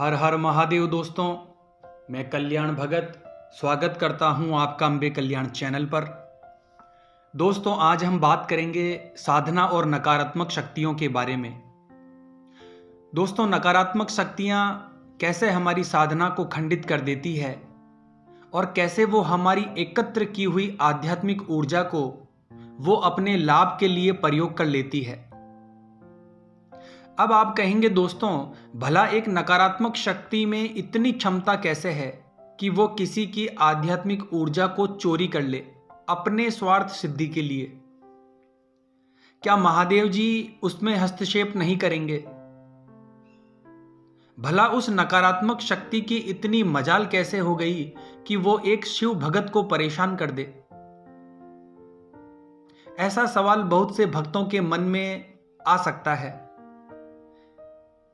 हर हर महादेव दोस्तों, मैं कल्याण भगत स्वागत करता हूं आपका अम्बे कल्याण चैनल पर। दोस्तों, आज हम बात करेंगे साधना और नकारात्मक शक्तियों के बारे में। दोस्तों, नकारात्मक शक्तियां कैसे हमारी साधना को खंडित कर देती है और कैसे वो हमारी एकत्र की हुई आध्यात्मिक ऊर्जा को वो अपने लाभ के लिए प्रयोग कर लेती है। अब आप कहेंगे दोस्तों, भला एक नकारात्मक शक्ति में इतनी क्षमता कैसे है कि वो किसी की आध्यात्मिक ऊर्जा को चोरी कर ले अपने स्वार्थ सिद्धि के लिए? क्या महादेव जी उसमें हस्तक्षेप नहीं करेंगे? भला उस नकारात्मक शक्ति की इतनी मजाल कैसे हो गई कि वो एक शिव भगत को परेशान कर दे? ऐसा सवाल बहुत से भक्तों के मन में आ सकता है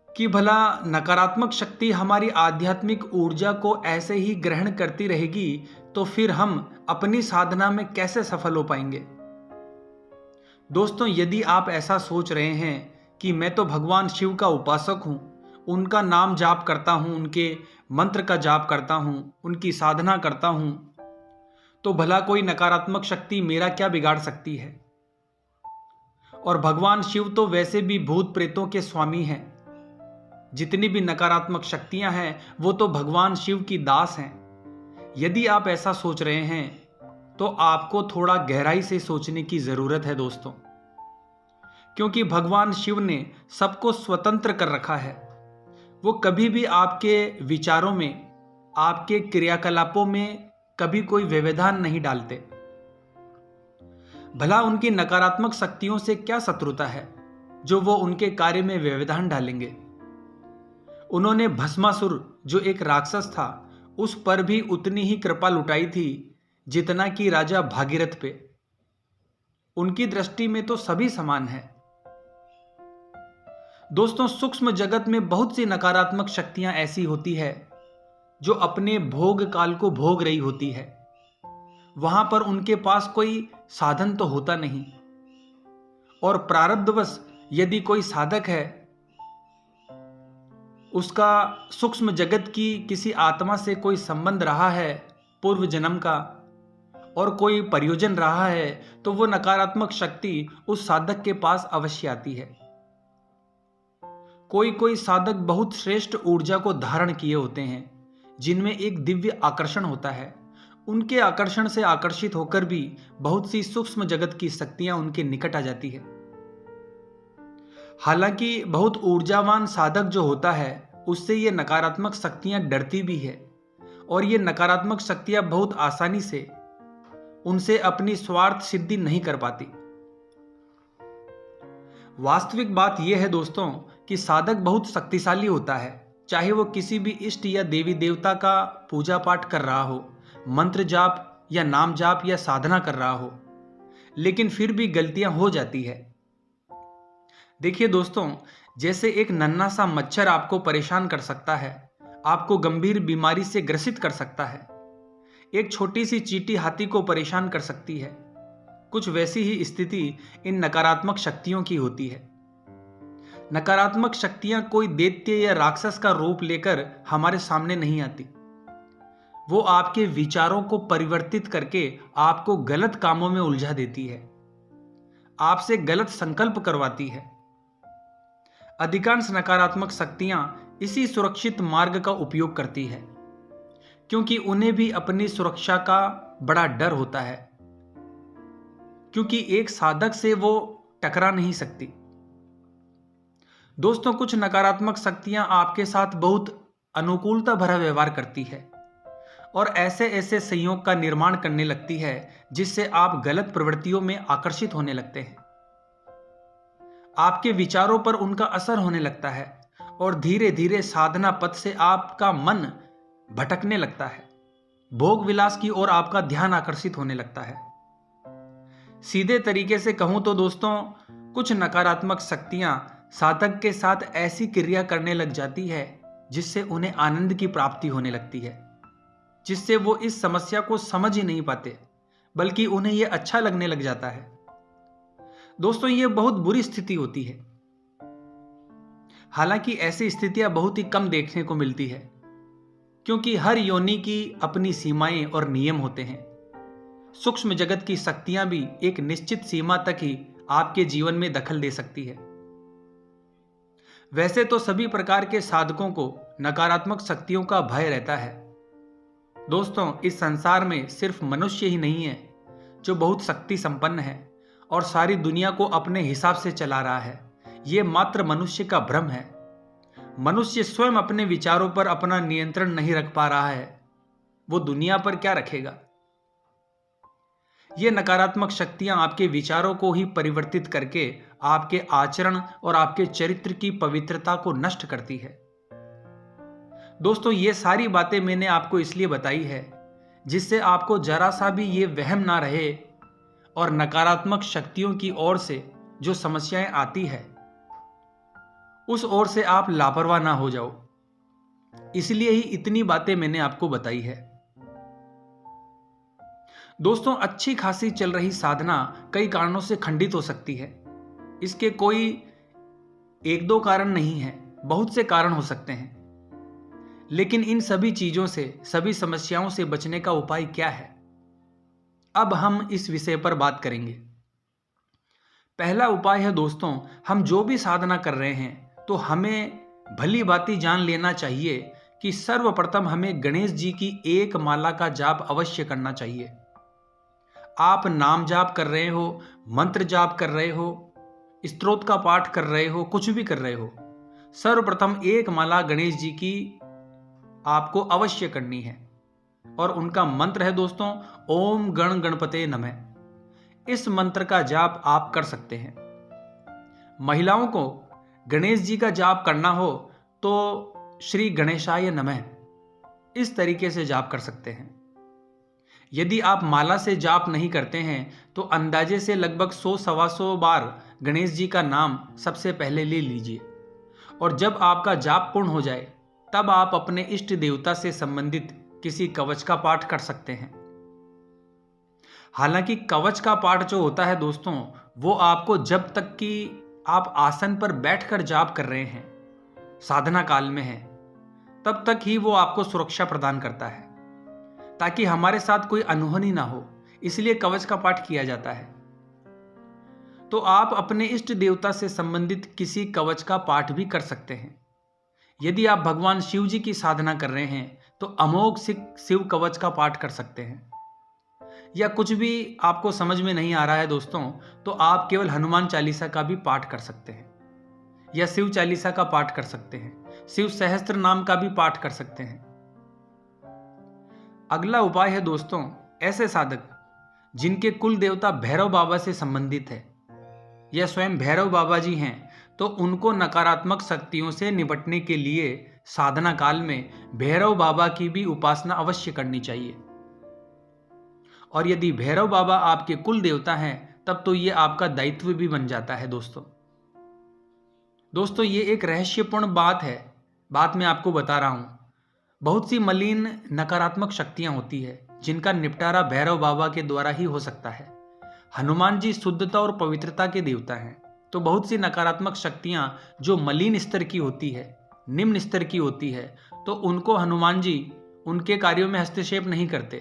कि भला नकारात्मक शक्ति हमारी आध्यात्मिक ऊर्जा को ऐसे ही ग्रहण करती रहेगी तो फिर हम अपनी साधना में कैसे सफल हो पाएंगे? दोस्तों, यदि आप ऐसा सोच रहे हैं कि मैं तो भगवान शिव का उपासक हूं, उनका नाम जाप करता हूं, उनके मंत्र का जाप करता हूं, उनकी साधना करता हूं, तो भला कोई नकारात्मक शक्ति मेरा क्या बिगाड़ सकती है? और भगवान शिव तो वैसे भी भूत प्रेतों के स्वामी हैं। जितनी भी नकारात्मक शक्तियां हैं वो तो भगवान शिव की दास हैं। यदि आप ऐसा सोच रहे हैं तो आपको थोड़ा गहराई से सोचने की जरूरत है दोस्तों, क्योंकि भगवान शिव ने सबको स्वतंत्र कर रखा है। वो कभी भी आपके विचारों में, आपके क्रियाकलापों में कभी कोई व्यवधान नहीं डालते। भला उनकी नकारात्मक शक्तियों से क्या शत्रुता है जो वो उनके कार्य में व्यवधान डालेंगे? उन्होंने भस्मासुर, जो एक राक्षस था, उस पर भी उतनी ही कृपा लुटाई थी जितना कि राजा भागीरथ पे। उनकी दृष्टि में तो सभी समान है। दोस्तों, सूक्ष्म जगत में बहुत सी नकारात्मक शक्तियां ऐसी होती है जो अपने भोग काल को भोग रही होती है। वहां पर उनके पास कोई साधन तो होता नहीं, और प्रारब्धवश यदि कोई साधक है, उसका सूक्ष्म जगत की किसी आत्मा से कोई संबंध रहा है पूर्व जन्म का, और कोई प्रयोजन रहा है, तो वो नकारात्मक शक्ति उस साधक के पास अवश्य आती है। कोई कोई साधक बहुत श्रेष्ठ ऊर्जा को धारण किए होते हैं, जिनमें एक दिव्य आकर्षण होता है। उनके आकर्षण से आकर्षित होकर भी बहुत सी सूक्ष्म जगत की शक्तियां उनके निकट आ जाती है। हालांकि बहुत ऊर्जावान साधक जो होता है, उससे ये नकारात्मक शक्तियां डरती भी है, और ये नकारात्मक शक्तियां बहुत आसानी से उनसे अपनी स्वार्थ सिद्धि नहीं कर पाती। वास्तविक बात यह है दोस्तों कि साधक बहुत शक्तिशाली होता है, चाहे वो किसी भी इष्ट या देवी देवता का पूजा पाठ कर रहा हो, मंत्र जाप या नाम जाप या साधना कर रहा हो, लेकिन फिर भी गलतियां हो जाती है। देखिए दोस्तों, जैसे एक नन्हा सा मच्छर आपको परेशान कर सकता है, आपको गंभीर बीमारी से ग्रसित कर सकता है, एक छोटी सी चींटी हाथी को परेशान कर सकती है, कुछ वैसी ही स्थिति इन नकारात्मक शक्तियों की होती है। नकारात्मक शक्तियां कोई दैत्य या राक्षस का रूप लेकर हमारे सामने नहीं आती। वो आपके विचारों को परिवर्तित करके आपको गलत कामों में उलझा देती है, आपसे गलत संकल्प करवाती है। अधिकांश नकारात्मक शक्तियां इसी सुरक्षित मार्ग का उपयोग करती है, क्योंकि उन्हें भी अपनी सुरक्षा का बड़ा डर होता है, क्योंकि एक साधक से वो टकरा नहीं सकती। दोस्तों, कुछ नकारात्मक शक्तियां आपके साथ बहुत अनुकूलता भरा व्यवहार करती है और ऐसे ऐसे संयोग का निर्माण करने लगती है जिससे आप गलत प्रवृत्तियों में आकर्षित होने लगते हैं। आपके विचारों पर उनका असर होने लगता है और धीरे धीरे साधना पथ से आपका मन भटकने लगता है। भोग विलास की ओर आपका ध्यान आकर्षित होने लगता है। सीधे तरीके से कहूं तो दोस्तों, कुछ नकारात्मक शक्तियां साधक के साथ ऐसी क्रिया करने लग जाती है जिससे उन्हें आनंद की प्राप्ति होने लगती है, जिससे वो इस समस्या को समझ ही नहीं पाते, बल्कि उन्हें यह अच्छा लगने लग जाता है। दोस्तों, ये बहुत बुरी स्थिति होती है। हालांकि ऐसी स्थितियां बहुत ही कम देखने को मिलती है, क्योंकि हर योनि की अपनी सीमाएं और नियम होते हैं। सूक्ष्म जगत की शक्तियां भी एक निश्चित सीमा तक ही आपके जीवन में दखल दे सकती है। वैसे तो सभी प्रकार के साधकों को नकारात्मक शक्तियों का भय रहता है। दोस्तों, इस संसार में सिर्फ मनुष्य ही नहीं है जो बहुत शक्ति संपन्न है और सारी दुनिया को अपने हिसाब से चला रहा है। यह मात्र मनुष्य का भ्रम है। मनुष्य स्वयं अपने विचारों पर अपना नियंत्रण नहीं रख पा रहा है, वो दुनिया पर क्या रखेगा। ये नकारात्मक शक्तियां आपके विचारों को ही परिवर्तित करके आपके आचरण और आपके चरित्र की पवित्रता को नष्ट करती है। दोस्तों, ये सारी बातें मैंने आपको इसलिए बताई है जिससे आपको जरा सा भी ये वहम ना रहे और नकारात्मक शक्तियों की ओर से जो समस्याएं आती है उस ओर से आप लापरवाह ना हो जाओ। इसलिए ही इतनी बातें मैंने आपको बताई है। दोस्तों, अच्छी खासी चल रही साधना कई कारणों से खंडित हो सकती है। इसके कोई एक दो कारण नहीं है, बहुत से कारण हो सकते हैं। लेकिन इन सभी चीजों से, सभी समस्याओं से बचने का उपाय क्या है, अब हम इस विषय पर बात करेंगे। पहला उपाय है दोस्तों, हम जो भी साधना कर रहे हैं तो हमें भली भांति जान लेना चाहिए कि सर्वप्रथम हमें गणेश जी की एक माला का जाप अवश्य करना चाहिए। आप नाम जाप कर रहे हो, मंत्र जाप कर रहे हो, स्तोत्र का पाठ कर रहे हो, कुछ भी कर रहे हो, सर्वप्रथम एक माला गणेश जी की आपको अवश्य करनी है। और उनका मंत्र है दोस्तों, ओम गण गणपते नमः। इस मंत्र का जाप आप कर सकते हैं। महिलाओं को गणेश जी का जाप करना हो तो श्री गणेशाय नमः इस तरीके से जाप कर सकते हैं। यदि आप माला से जाप नहीं करते हैं तो अंदाजे से लगभग 100-125 बार गणेश जी का नाम सबसे पहले ले लीजिए, और जब आपका जाप पूर्ण हो जाए तब आप अपने इष्ट देवता से संबंधित किसी कवच का पाठ कर सकते हैं। हालांकि कवच का पाठ जो होता है दोस्तों, वो आपको जब तक कि आप आसन पर बैठकर जाप कर रहे हैं, साधना काल में है, तब तक ही वो आपको सुरक्षा प्रदान करता है, ताकि हमारे साथ कोई अनहोनी ना हो। इसलिए कवच का पाठ किया जाता है। तो आप अपने इष्ट देवता से संबंधित किसी कवच का पाठ भी कर सकते हैं। यदि आप भगवान शिव जी की साधना कर रहे हैं तो अमोघ शिव कवच का पाठ कर सकते हैं। या कुछ भी आपको समझ में नहीं आ रहा है दोस्तों, तो आप केवल हनुमान चालीसा का भी पाठ कर सकते हैं, या शिव चालीसा का पाठ कर सकते हैं, शिव सहस्त्र नाम का भी पाठ कर सकते हैं। अगला उपाय है दोस्तों, ऐसे साधक जिनके कुल देवता भैरव बाबा से संबंधित है या स्वयं भैरव बाबा जी हैं, तो उनको नकारात्मक शक्तियों से निपटने के लिए साधना काल में भैरव बाबा की भी उपासना अवश्य करनी चाहिए। और यदि भैरव बाबा आपके कुल देवता हैं तब तो ये आपका दायित्व भी बन जाता है दोस्तों, ये एक रहस्यपूर्ण बात है, बात मैं आपको बता रहा हूं। बहुत सी मलिन नकारात्मक शक्तियां होती है जिनका निपटारा भैरव बाबा के द्वारा ही हो सकता है। हनुमान जी शुद्धता और पवित्रता के देवता हैं, तो बहुत सी नकारात्मक शक्तियां जो मलिन स्तर की होती है, निम्न स्तर की होती है, तो उनको हनुमान जी उनके कार्यों में हस्तक्षेप नहीं करते,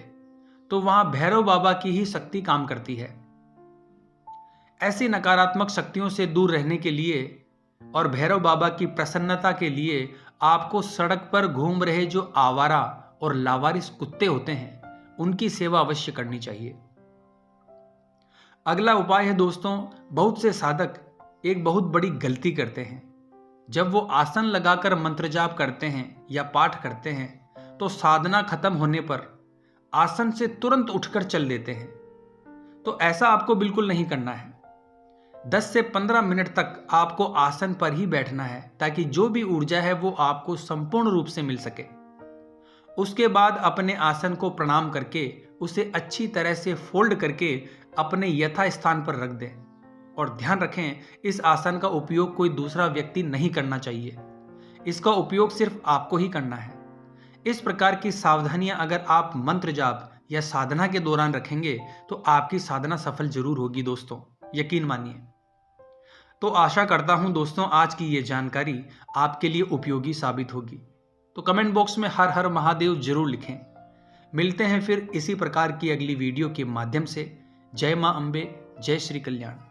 तो वहां भैरव बाबा की ही शक्ति काम करती है। ऐसी नकारात्मक शक्तियों से दूर रहने के लिए और भैरव बाबा की प्रसन्नता के लिए आपको सड़क पर घूम रहे जो आवारा और लावारिस कुत्ते होते हैं उनकी सेवा अवश्य करनी चाहिए। अगला उपाय है दोस्तों, बहुत से साधक एक बहुत बड़ी गलती करते हैं। जब वो आसन लगाकर मंत्र जाप करते हैं या पाठ करते हैं तो साधना खत्म होने पर आसन से तुरंत उठकर चल देते हैं। तो ऐसा आपको बिल्कुल नहीं करना है। 10 से 15 मिनट तक आपको आसन पर ही बैठना है, ताकि जो भी ऊर्जा है वो आपको संपूर्ण रूप से मिल सके। उसके बाद अपने आसन को प्रणाम करके उसे अच्छी तरह से फोल्ड करके अपने यथा स्थान पर रख दें। और ध्यान रखें, इस आसन का उपयोग कोई दूसरा व्यक्ति नहीं करना चाहिए। इसका उपयोग सिर्फ आपको ही करना है। इस प्रकार की सावधानियां अगर आप मंत्र जाप या साधना के दौरान रखेंगे तो आपकी साधना सफल जरूर होगी दोस्तों, यकीन मानिए। तो आशा करता हूं दोस्तों आज की ये जानकारी आपके लिए उपयोगी साबित होगी। तो कमेंट बॉक्स में हर हर महादेव जरूर लिखें। मिलते हैं फिर इसी प्रकार की अगली वीडियो के माध्यम से। जय मां अम्बे, जय श्री कल्याण।